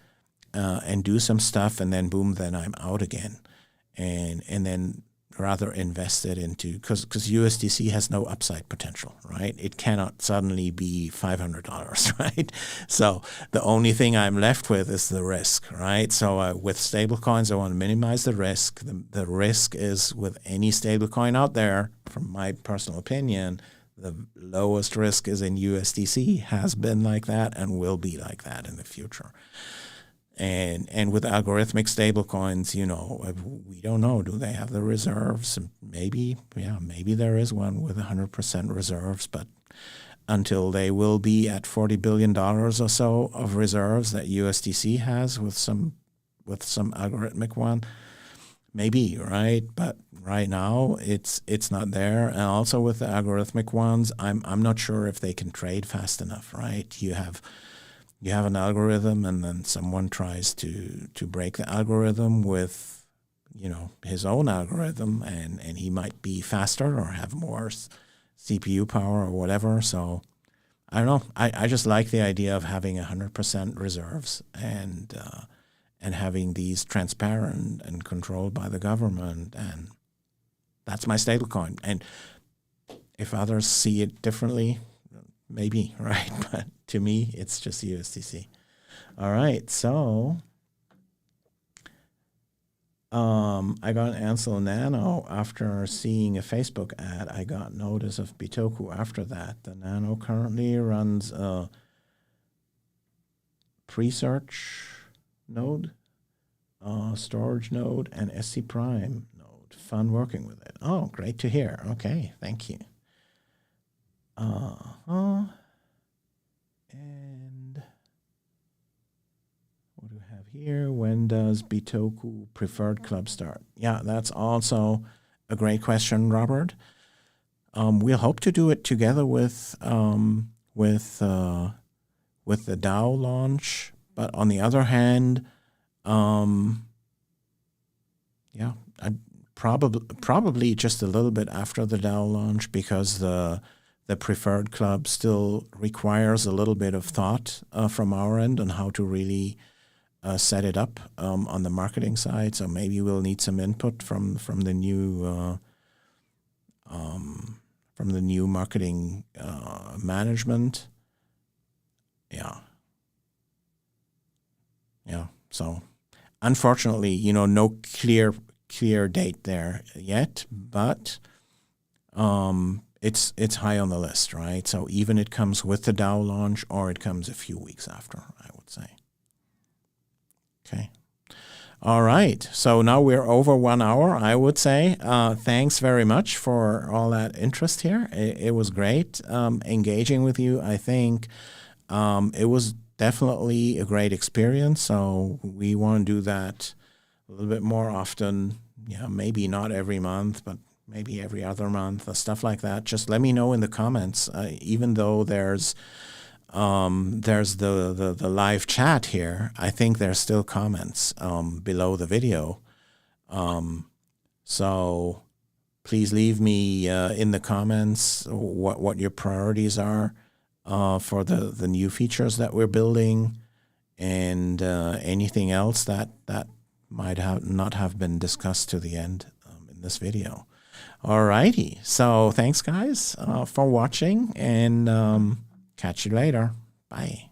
and do some stuff, and then boom, then I'm out again. And then rather invest it into, because USDC has no upside potential, right? It cannot suddenly be $500, right? So the only thing I'm left with is the risk, right? So with stablecoins, I want to minimize the risk. The risk is with any stablecoin out there, from my personal opinion, the lowest risk is in USDC, has been like that and will be like that in the future. And with algorithmic stablecoins, we don't know. Do they have the reserves? Maybe there is one with 100% reserves, but until they will be at $40 billion or so of reserves that USDC has with some algorithmic one, maybe, right? But right now it's not there. And also with the algorithmic ones, I'm not sure if they can trade fast enough, right? You have an algorithm, and then someone tries to break the algorithm with, his own algorithm, and he might be faster or have more CPU power or whatever. So I don't know. I just like the idea of having 100% reserves and having these transparent and controlled by the government, and that's my stablecoin. And if others see it differently, maybe, right? But to me, it's just USDC. All right, so I got an Ansel Nano after seeing a Facebook ad. I got notice of Bitoku after that. The Nano currently runs a pre-search node, storage node, and SC Prime node. Fun working with it. Oh, great to hear. Okay, thank you. And what do we have here? When does Bitoku Preferred Club start? Yeah, that's also a great question, Robert. We'll hope to do it together with the DAO launch, but on the other hand, I'd probably just a little bit after the DAO launch, because the Preferred Club still requires a little bit of thought from our end on how to really set it up on the marketing side. So maybe we'll need some input from the new marketing management. Yeah. So unfortunately, no clear date there yet, but it's high on the list, right? So even it comes with the DAO launch, or it comes a few weeks after, I would say. Okay. All right. So now we're over 1 hour, I would say. Thanks very much for all that interest here. It was great engaging with you. I think it was definitely a great experience. So we want to do that a little bit more often. Yeah, maybe not every month, but maybe every other month, stuff like that. Just let me know in the comments. Even though there's the live chat here, I think there's still comments below the video. So please leave me in the comments what your priorities are for the new features that we're building, and anything else that might not have been discussed to the end in this video. Alrighty, so thanks guys for watching, and catch you later. Bye.